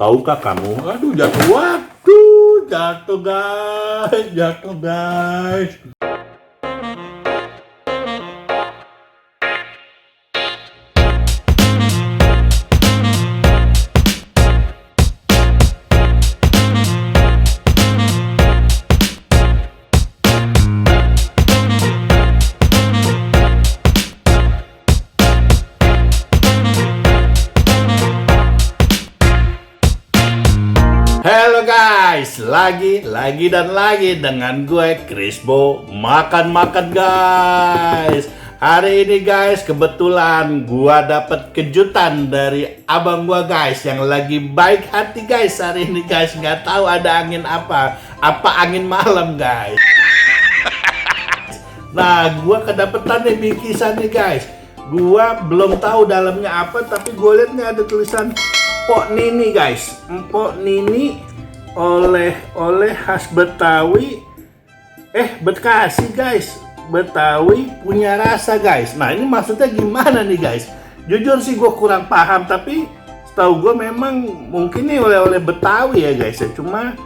Tahukah kamu? Aduh, jatuh. Waduh, jatuh guys, jatuh guys. Halo guys, lagi dan lagi dengan gue Krisbo makan guys. Hari ini guys kebetulan gue dapet kejutan dari abang gue guys yang lagi baik hati guys hari ini guys. Nggak tahu ada angin apa angin malam guys. Nah gue kedapetan nih bingkisan nih guys. Gue belum tahu dalamnya apa tapi gue lihat nih ada tulisan Mpok Nini guys, Mpok Nini oleh khas Betawi, Bekasi guys, Betawi punya rasa guys. Nah ini maksudnya gimana nih guys? Jujur sih gue kurang paham tapi setahu gue memang mungkin nih oleh Betawi ya guys ya. Cuma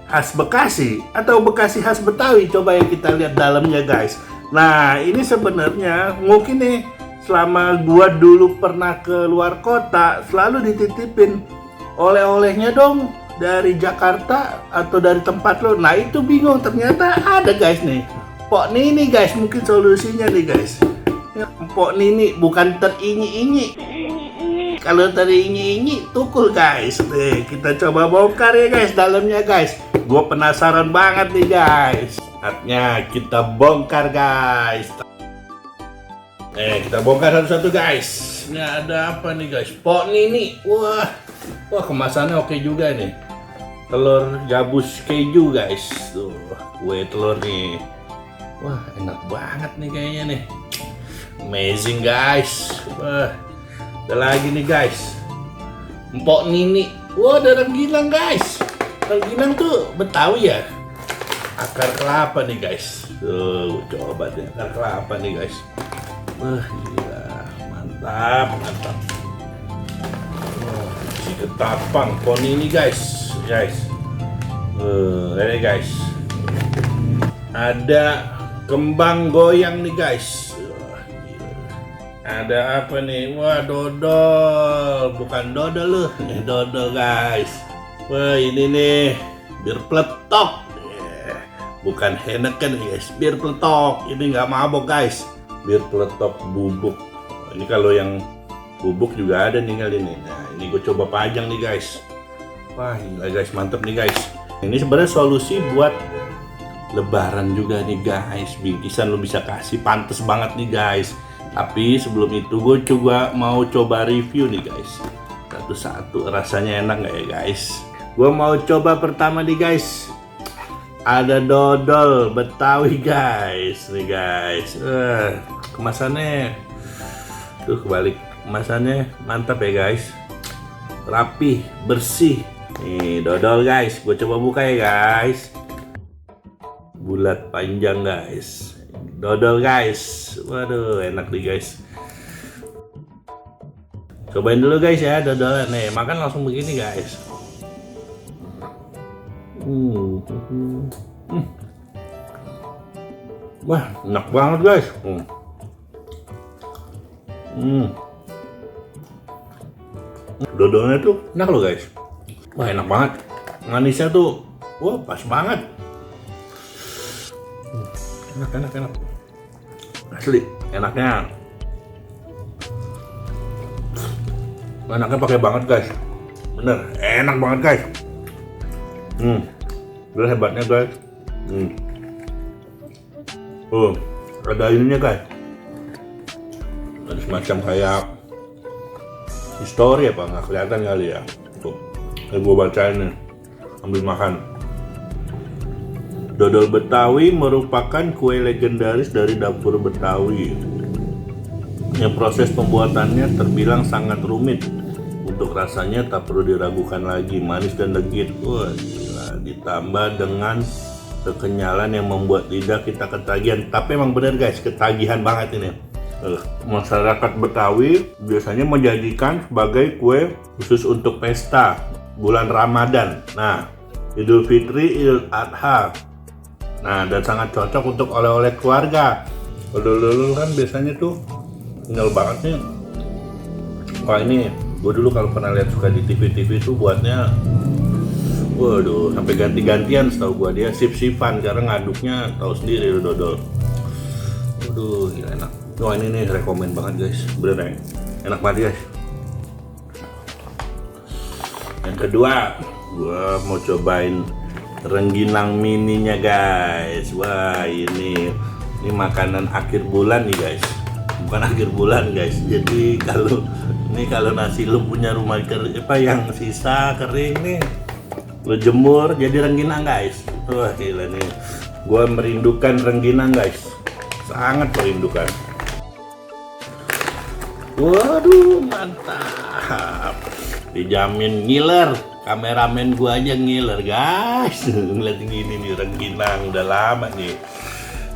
khas Bekasi atau Bekasi khas Betawi, coba ya kita lihat dalamnya guys. Nah ini sebenarnya mungkin nih selama gua dulu pernah ke luar kota selalu dititipin oleh-olehnya dong dari Jakarta atau dari tempat lo. Nah itu bingung, ternyata ada guys nih Mpok Nini guys. Mungkin solusinya nih guys, Mpok Nini bukan terinyi-inyi. Kalau terinyi-inyi tukul guys. Nih kita coba bongkar ya guys dalamnya guys. Gue penasaran banget nih guys. Saatnya kita bongkar guys. Kita bongkar satu-satu guys. Ini ada apa nih guys? Mpok Nini. Wah kemasannya oke juga nih. Telur gabus keju guys. Tuh, kue telur nih. Wah, enak banget nih kayaknya nih. Amazing guys. Wah, ada lagi nih guys. Mpok Nini. Wah, ada rengginang guys. Rengginang tuh Betawi ya. Akar kelapa nih guys. Tuh, coba deh akar kelapa nih guys. Wah gila, mantap. Si ketapang Mpok Nini guys. Ini guys. Ada kembang goyang nih guys. Ada apa nih? Wah dodol, bukan dodol loh. Dodol guys. Wah ini nih bir peletok. Bukan Heineken guys, bir peletok. Ini nggak mabok guys. Bir peletok bubuk. Ini kalau yang bubuk juga ada nih kali ini. Nah ini gue coba pajang nih guys. Wah gila guys, mantep nih guys. Ini sebenarnya solusi buat lebaran juga nih guys. Bingkisan lo bisa kasih, pantes banget nih guys. Tapi sebelum itu gue juga mau coba review nih guys. Satu-satu rasanya enak nggak ya guys? Gue mau coba pertama nih guys. Ada dodol Betawi guys, nih guys. Kemasannya tuh kebalik, kemasannya mantap ya guys, rapi, bersih. Nih dodol guys, gue coba buka ya guys. Bulat panjang guys, dodol guys. Waduh enak nih guys. Cobain dulu guys ya dodolnya. Nih makan langsung begini guys. Wah enak banget guys. Dodolnya tuh enak loh guys. Wah enak banget. Manisnya tuh wah pas banget. Enak. Asli enaknya. Enaknya pakai banget guys. Bener enak banget guys. Udah hebatnya guys. Ada ininya guys. Ada semacam kayak histori apa nggak kelihatan kali ya. Tuh, gue bacain nih. Ambil makan. Dodol Betawi merupakan kue legendaris dari dapur Betawi. Yang proses pembuatannya terbilang sangat rumit. Untuk rasanya tak perlu diragukan lagi, manis dan legit. Wah, gila. Ditambah dengan kekenyalan yang membuat lidah kita ketagihan. Tapi emang bener guys, ketagihan banget ini. Masyarakat Betawi biasanya menjadikan sebagai kue khusus untuk pesta. bulan Ramadan. Nah, Idul Fitri, Idul Adha. Nah, dan sangat cocok untuk oleh-oleh keluarga. Dulu kan biasanya tuh kenyal banget nih. Wah, ini gue dulu kalau pernah lihat suka di TV-TV tuh buatnya, waduh, sampai ganti-gantian setahu gue, dia sip-sipan karena ngaduknya tahu sendiri dodol. Waduh, gila enak. Wah, ini nih rekomen banget guys, bener enak banget guys. Yang kedua, gue mau cobain rengginang mininya guys. Wah, ini makanan akhir bulan nih guys, bukan akhir bulan guys. Jadi kalau nasi lu punya rumah yang sisa kering nih, lu jemur jadi rengginang guys. Wah gila nih, gua merindukan rengginang guys, sangat merindukan. Waduh mantap, dijamin ngiler. Kameramen gua aja ngiler guys. Ngeliat gini nih rengginang udah lama nih.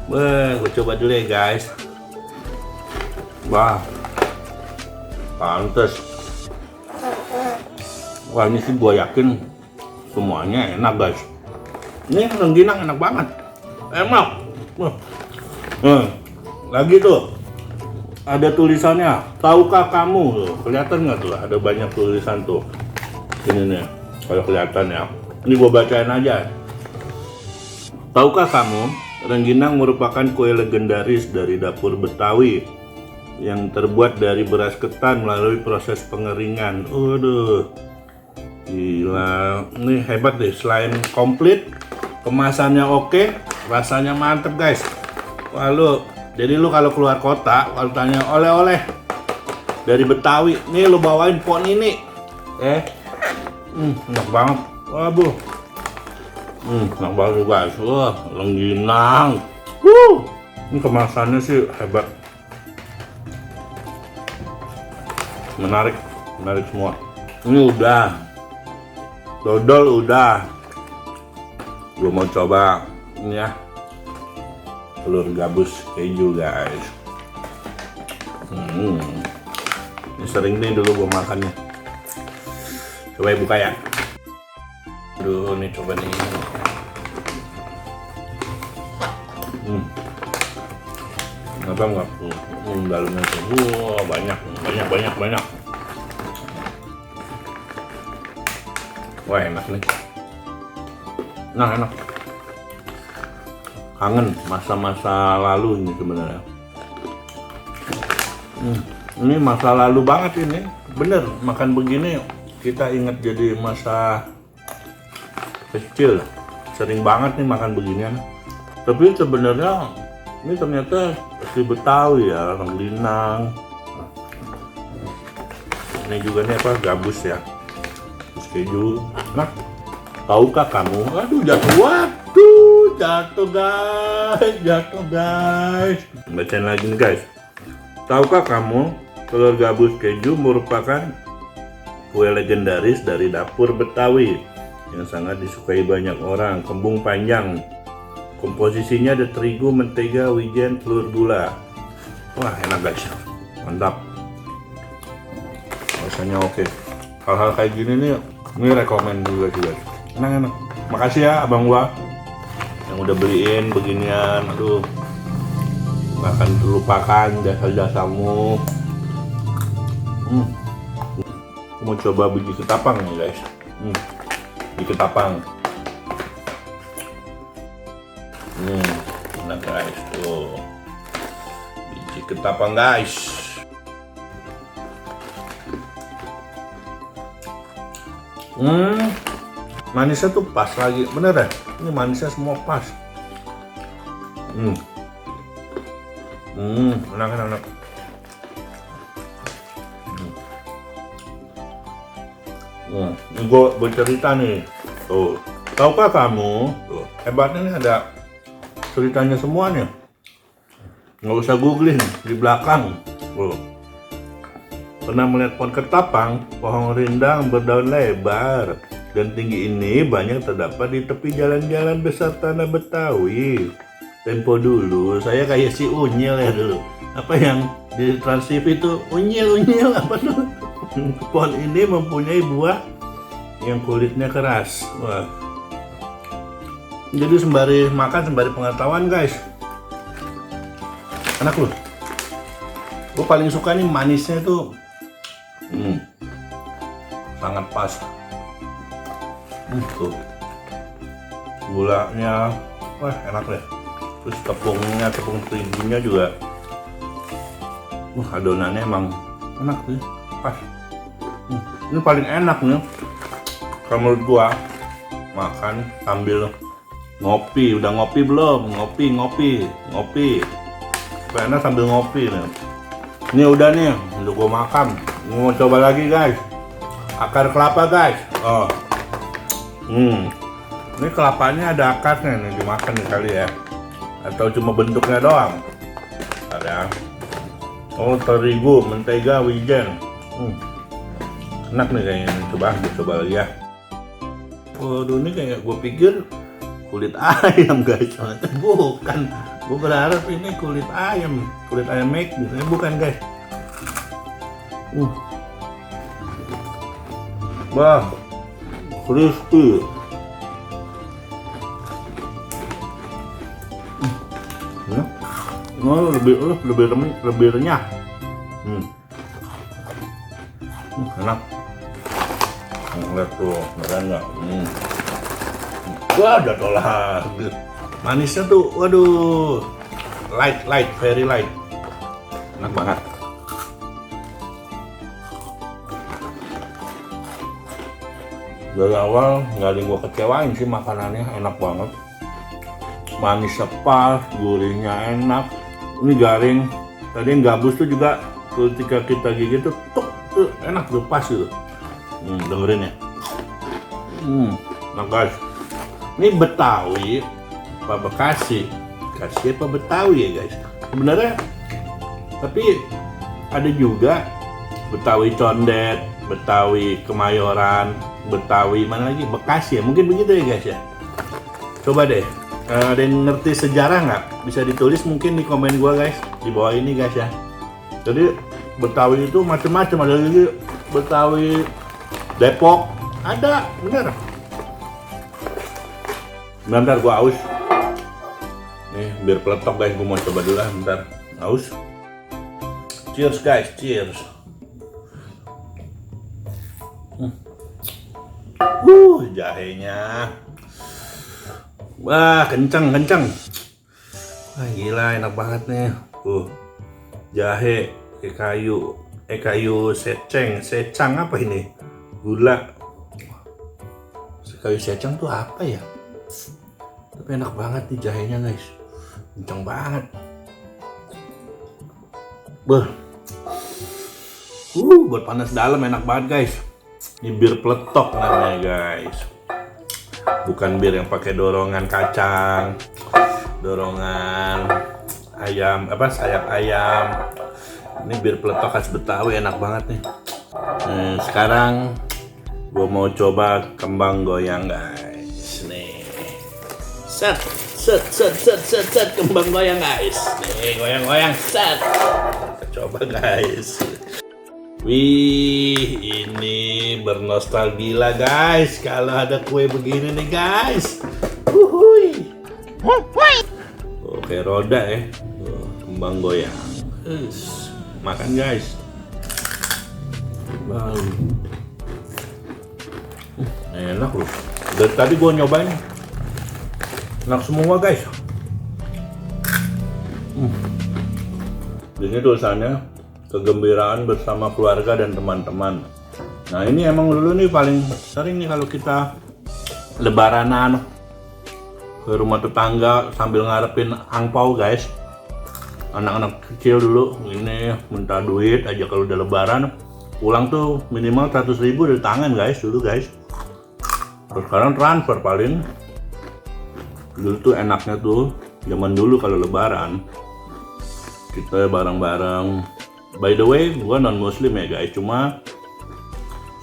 Wah, gua coba dulu ya guys. Wah, pantes. Wah, ini sih gua yakin semuanya enak guys. Ini rengginang enak banget, enak. Lagi tuh ada tulisannya, tahukah kamu? Tuh, kelihatan nggak tuh? Ada banyak tulisan tuh. Ini nih, kalau kelihatan ya. Ini gua bacain aja. Tahukah kamu, rengginang merupakan kue legendaris dari dapur Betawi yang terbuat dari beras ketan melalui proses pengeringan. Waduh, gila, ini hebat deh. Selain komplit, kemasannya oke, rasanya mantep guys. Wah, jadi lu kalau keluar kota, kalau tanya oleh-oleh dari Betawi, nih lu bawain pon ini. Enak banget. Waduh, enak banget guys. Wah, rengginang. Ini kemasannya sih hebat. Menarik semua. Ini udah, dodol udah. Gue mau coba ini ya, telur gabus keju guys. Ini sering nih dulu gue makannya. Coba ya buka ya. Aduh, nih coba nih. Kenapa enggak? Dalamnya tuh, wah, banyak. Wah, enak nih. Nah, enak. Kangen masa-masa lalu ini sebenarnya. Ini masa lalu banget ini. Bener, makan begini kita ingat jadi masa kecil. Sering banget nih makan beginian. Tapi sebenarnya ini ternyata si Betawi ya, rengginang. Ini juga nih apa, gabus ya, terus keju. Nah, tahukah kamu? Aduh, jatuh guys. Bacain lagi nih guys. Tahukah kamu, telur gabus keju merupakan kue legendaris dari dapur Betawi yang sangat disukai banyak orang. Kembung panjang, komposisinya ada terigu, mentega, wijen, telur gula. Wah, enak guys, mantap. Rasanya oke. Hal-hal kayak gini nih, ini rekomen juga sih guys. Enak. Makasih ya abang gua yang udah beliin beginian. Aduh, bahkan terlupakan jasa-jasamu. Mau coba biji ketapang nih guys. Biji ketapang. Enak guys tuh. Biji ketapang guys. Manisnya tuh pas lagi, bener ya? Ini manisnya semua pas. Enak. Ini gue bercerita nih. Tuh, tahukah kamu? Tuh, hebatnya nih ada ceritanya semuanya. Nggak usah googling di belakang. Tuh. Pernah melihat pohon ketapang, pohon rindang berdaun lebar dan tinggi ini banyak terdapat di tepi jalan-jalan besar tanah Betawi. Tempo dulu saya kayak si Unyil ya dulu. Apa yang di Trans TV itu Unyil apa tuh? Pohon ini mempunyai buah yang kulitnya keras. Wah. Jadi sembari makan sembari pengetahuan guys. Enak loh. Gue paling suka nih manisnya tuh. Sangat pas. Tuh. Gulanya, wah enak deh. Terus tepungnya, tepung terigunya juga. Adonannya emang enak sih, pas. Ini paling enak nih. Kalau menurut gua makan sambil ngopi. Udah ngopi belum? Ngopi. Supaya enak sambil ngopi nih. Ini udah nih, udah gua makan. Mau coba lagi guys. Akar kelapa guys. Oh. Ini kelapanya ada akarnya nih, dimakan nih kali ya. Atau cuma bentuknya doang. Ada. Oh, terigu, mentega, wijen. Enak nih kayaknya. Coba lagi ya. Waduh, ini kayak gue pikir kulit ayam guys. Bukan. Gue berharap ini kulit ayam make, biasanya bukan guys. Wah, crispy. Oh, lebih renyah. Enak. Lihat tuh, beneran nggak? Wah, jatuh lagi. Manisnya tuh, waduh, light, very light. Enak banget. Dari awal nggak ada yang gue kecewain sih, makanannya enak banget. Manisnya pas, gurihnya enak. Ini garing. Tadi yang gabus tuh juga ketika kita gigit tuh enak tuh, pas gitu. Dengerin ya. Nah guys, ini Betawi apa Bekasi? Bekasi apa Betawi ya guys? Sebenarnya, tapi ada juga Betawi Condet, Betawi Kemayoran, Betawi mana lagi? Bekasi ya, mungkin begitu ya guys ya. Coba deh. Ada yang ngerti sejarah nggak? Bisa ditulis mungkin di komen gua guys, di bawah ini guys ya. Jadi Betawi itu macam-macam, ada lagi Betawi Depok, ada, bener. Bentar gua aus. Nih biar peletok guys, gua mau coba dulu lah, bentar. Aus. Cheers guys, cheers. Jahenya. Wah, kenceng. Wah, gila, enak banget nih. Jahe, kayu secang apa ini? Gula. Kayu secang tuh apa ya? Tapi enak banget nih jahenya guys. Kenceng banget. Buat panas dalam enak banget guys. Ini bir peletok namanya guys. Bukan bir yang pakai dorongan kacang, dorongan ayam, sayap ayam. Ini bir peletok khas Betawi, enak banget nih. Sekarang gue mau coba kembang goyang guys. Nih, set kembang goyang guys. Nih, goyang set. Kita coba guys. Wih, ini bernostalgia guys. Kalau ada kue begini nih guys. Oke, roda ya. Kembang goyang. Makan guys. Enak loh. Dari tadi gue nyobain. Enak semua guys. Ini tulisannya kegembiraan bersama keluarga dan teman-teman. Nah ini emang dulu nih paling sering nih kalau kita lebaranan ke rumah tetangga sambil ngarepin angpau guys. Anak-anak kecil dulu ini minta duit aja kalau udah lebaran, pulang tuh minimal 100.000 dari tangan guys dulu guys. Terus sekarang transfer paling. Dulu tuh enaknya tuh zaman dulu kalau lebaran kita bareng-bareng. By the way, gue non muslim ya guys, cuma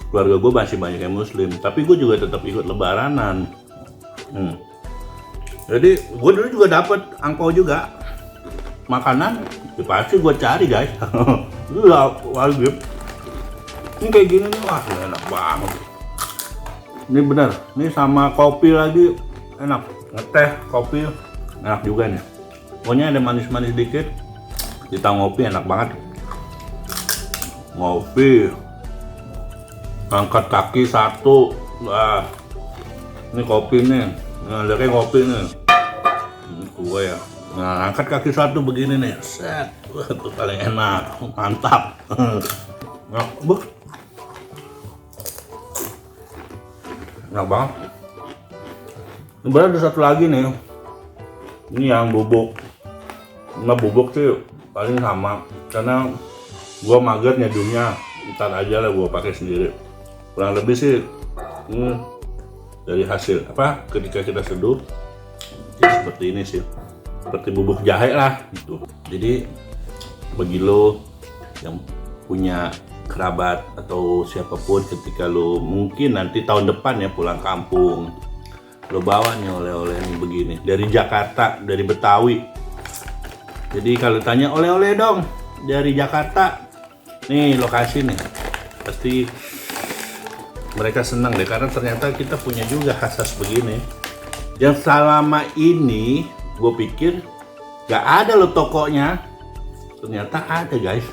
keluarga gue masih banyak yang muslim, tapi gue juga tetap ikut lebaranan. Jadi gue dulu juga dapet angpau juga, makanan ya pasti gue cari guys. Wajib. Ini kayak gini nih, wah enak banget. Ini bener, ini sama kopi lagi enak. Ngeteh, kopi enak juga nih. Pokoknya ada manis-manis dikit. Kita ngopi enak banget. Ngopi, angkat kaki satu. Wah, ini kopi nih. Nah, ada kayak kopi nih. Ini gua ya. Nah, angkat kaki satu begini nih. Set. Wah, itu paling enak. Mantap. Nah, enak banget. Ini bener ada satu lagi nih. Ini yang bubuk. Nah, bubuk sih paling sama. Karena gua mager nyeduhnya. Ntar aja lah gua pakai sendiri. Kurang lebih sih ini dari hasil apa ketika kita seduh ya seperti ini sih. Seperti bubuk jahe lah gitu. Jadi bagi lo yang punya kerabat atau siapapun ketika lo mungkin nanti tahun depan ya pulang kampung, lo bawa nih oleh-oleh nih begini dari Jakarta, dari Betawi. Jadi kalau tanya oleh-oleh dong dari Jakarta, nih lokasi nih pasti mereka senang deh karena ternyata kita punya juga khas begini yang selama ini gue pikir gak ada lo tokonya, ternyata ada guys.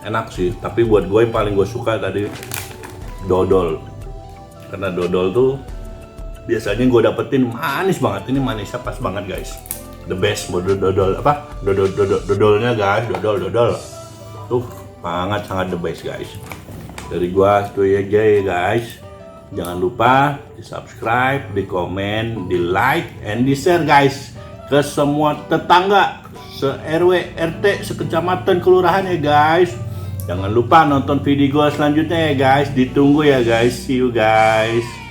Enak sih, tapi buat gue yang paling gue suka tadi dodol. Karena dodol tuh biasanya gue dapetin manis banget. Ini manisnya pas banget guys. The best dodol apa? Dodolnya guys, dodol. Tuh sangat the best guys. Dari gue itu aja ya guys. Jangan lupa di subscribe, di komen, di like, and di share guys ke semua tetangga, se RW, RT, sekecamatan, kelurahan ya guys. Jangan lupa nonton video gue selanjutnya ya guys. Ditunggu ya guys. See you guys.